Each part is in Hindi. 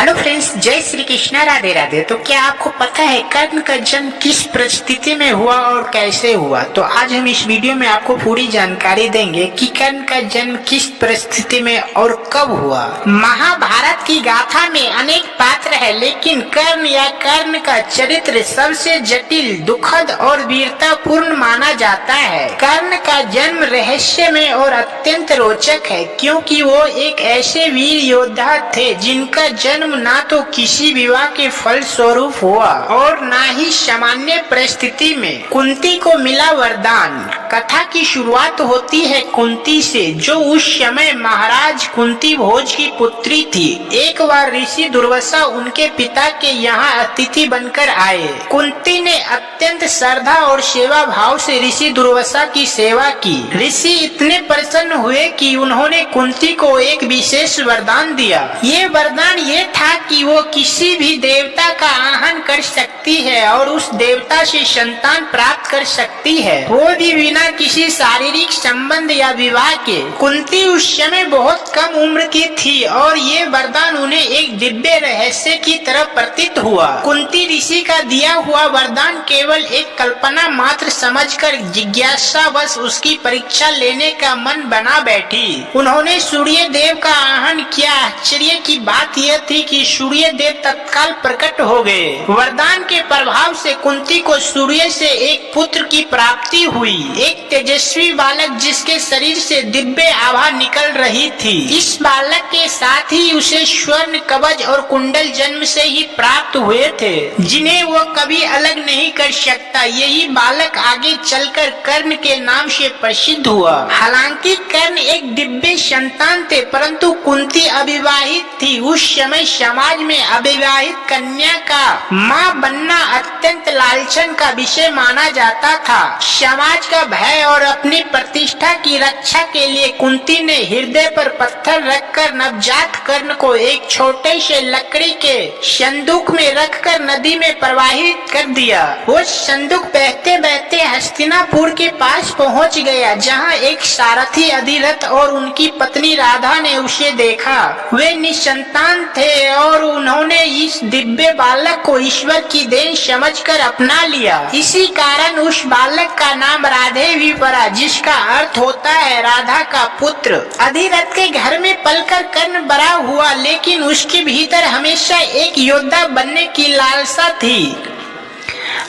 हेलो फ्रेंड्स, जय श्री कृष्णा, राधे राधे। तो क्या आपको पता है कर्ण का जन्म किस परिस्थिति में हुआ और कैसे हुआ? तो आज हम इस वीडियो में आपको पूरी जानकारी देंगे कि कर्ण का जन्म किस परिस्थिति में और कब हुआ। महाभारत की गाथा में अनेक पात्र है, लेकिन कर्ण या कर्ण का चरित्र सबसे जटिल, दुखद और वीरतापूर्ण माना जाता है। कर्ण का जन्म रहस्यमय और अत्यंत रोचक है, क्योंकि वो एक ऐसे वीर योद्धा थे जिनका जन्म ना तो किसी विवाह के फल स्वरूप हुआ और ना ही सामान्य परिस्थिति में। कुंती को मिला वरदान। कथा की शुरुआत होती है कुंती से, जो उस समय महाराज कुंती भोज की पुत्री थी। एक बार ऋषि दुर्वासा उनके पिता के यहाँ अतिथि बनकर आए। कुंती ने अत्यंत श्रद्धा और सेवा भाव से ऋषि दुर्वासा की सेवा की। ऋषि इतने प्रसन्न हुए कि उन्होंने कुंती को एक विशेष वरदान दिया। ये वरदान ये था कि वो किसी भी देवता का आह्वान कर सकती है और उस देवता से संतान प्राप्त कर सकती है, वो भी बिना किसी शारीरिक संबंध या विवाह के। कुंती उस समय बहुत कम उम्र की थी और ये वरदान उन्हें एक दिव्य रहस्य की तरह प्रतीत हुआ। कुंती ऋषि का दिया हुआ वरदान केवल एक कल्पना मात्र समझकर जिज्ञासावश उसकी परीक्षा लेने का मन बना बैठी। उन्होंने सूर्य देव का आह्वान किया। आश्चर्य की बात यह थी कि सूर्य देव तत्काल प्रकट हो गए। वरदान के प्रभाव से कुंती को सूर्य से एक पुत्र की प्राप्ति हुई, एक तेजस्वी बालक जिसके शरीर से दिव्य आभा निकल रही थी। इस बालक के साथ ही उसे स्वर्ण कवच और कुंडल जन्म से ही प्राप्त हुए थे, जिन्हें वो कभी अलग नहीं कर सकता। यही बालक आगे चलकर कर्ण के नाम से प्रसिद्ध हुआ। हालांकि कर्ण एक दिव्य संतान थे, परंतु कुंती अविवाहित थी। उस समय समाज में अविवाहित कन्या का मां बनना अत्यंत लांछन का विषय माना जाता था। समाज का भय और अपनी प्रतिष्ठा की रक्षा के लिए कुंती ने हृदय पर पत्थर रखकर नवजात कर्ण को एक छोटे से लकड़ी के संदूक में रखकर नदी में प्रवाहित कर दिया। वो संदूक बहते बहते हस्तिनापुर के पास पहुंच गया, जहां एक सारथी अधिरथ और उनकी पत्नी राधा ने उसे देखा। वे निसंतान थे और उन्होंने इस दिव्य बालक को ईश्वर की देन समझकर अपना लिया। इसी कारण उस बालक का नाम राधे भी पड़ा, जिसका अर्थ होता है राधा का पुत्र। अधिरथ के घर में पलकर कर्ण बड़ा हुआ, लेकिन उसके भीतर हमेशा एक योद्धा बनने की लालसा थी।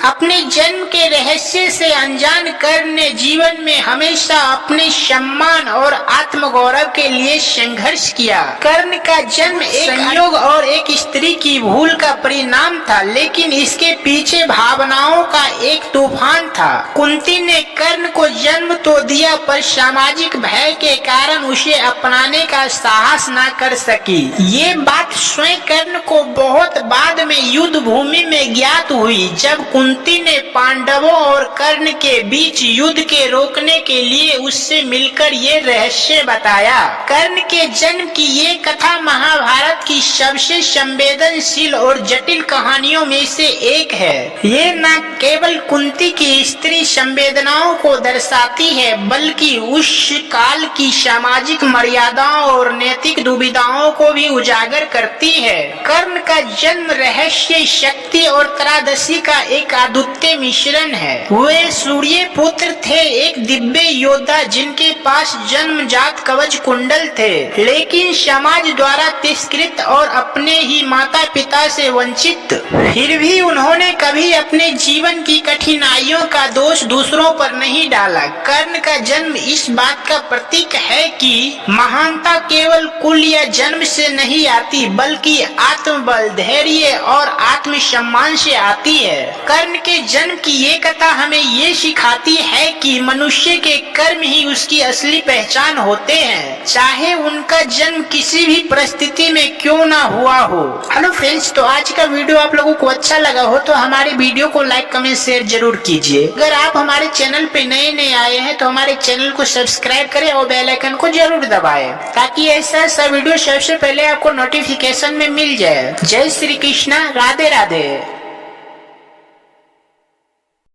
अपने जन्म के रहस्य से अनजान कर्ण ने जीवन में हमेशा अपने सम्मान और आत्मगौरव के लिए संघर्ष किया। कर्ण का जन्म एक संयोग और एक स्त्री की भूल का परिणाम था, लेकिन इसके पीछे भावनाओं का एक तूफान था। कुंती ने कर्ण को जन्म तो दिया, पर सामाजिक भय के कारण उसे अपनाने का साहस न कर सकी। ये बात स्वयं कर्ण को बहुत बाद में युद्ध भूमि में ज्ञात हुई, जब कुंती ने पांडवों और कर्ण के बीच युद्ध के रोकने के लिए उससे मिलकर ये रहस्य बताया। कर्ण के जन्म की ये कथा महाभारत की सबसे संवेदनशील और जटिल कहानियों में से एक है। ये न केवल कुंती की स्त्री संवेदनाओं को दर्शाती है, बल्कि उस काल की सामाजिक मर्यादाओं और नैतिक दुविधाओं को भी उजागर करती है। कर्ण का जन्म रहस्य, शक्ति और त्रासदी का एक अद्वितीय मिश्रण है। वे सूर्य पुत्र थे, एक दिव्य योद्धा जिनके पास जन्मजात कवच कुंडल थे, लेकिन समाज द्वारा तिरस्कृत और अपने ही माता पिता से वंचित। फिर भी उन्होंने कभी अपने जीवन की कठिनाइयों का दोष दूसरों पर नहीं डाला। कर्ण का जन्म इस बात का प्रतीक है कि महानता केवल कुल या जन्म से नहीं आती, बल्कि आत्मबल, धैर्य और आत्मसम्मान से आती है। कर्ण के जन्म की ये कथा हमें ये सिखाती है कि मनुष्य के कर्म ही उसकी असली पहचान होते हैं, चाहे उनका जन्म किसी भी परिस्थिति में क्यों ना हुआ हो। हेलो फ्रेंड्स, तो आज का वीडियो आप लोगों को अच्छा लगा हो तो हमारे वीडियो को लाइक, कमेंट, शेयर जरूर कीजिए। अगर आप हमारे चैनल पे नए आए हैं तो हमारे चैनल को सब्सक्राइब करें और बेल आइकन को जरूर दबाएं, ताकि ऐसा वीडियो सबसे पहले आपको नोटिफिकेशन में मिल जाए। जय श्री कृष्णा, राधे राधे।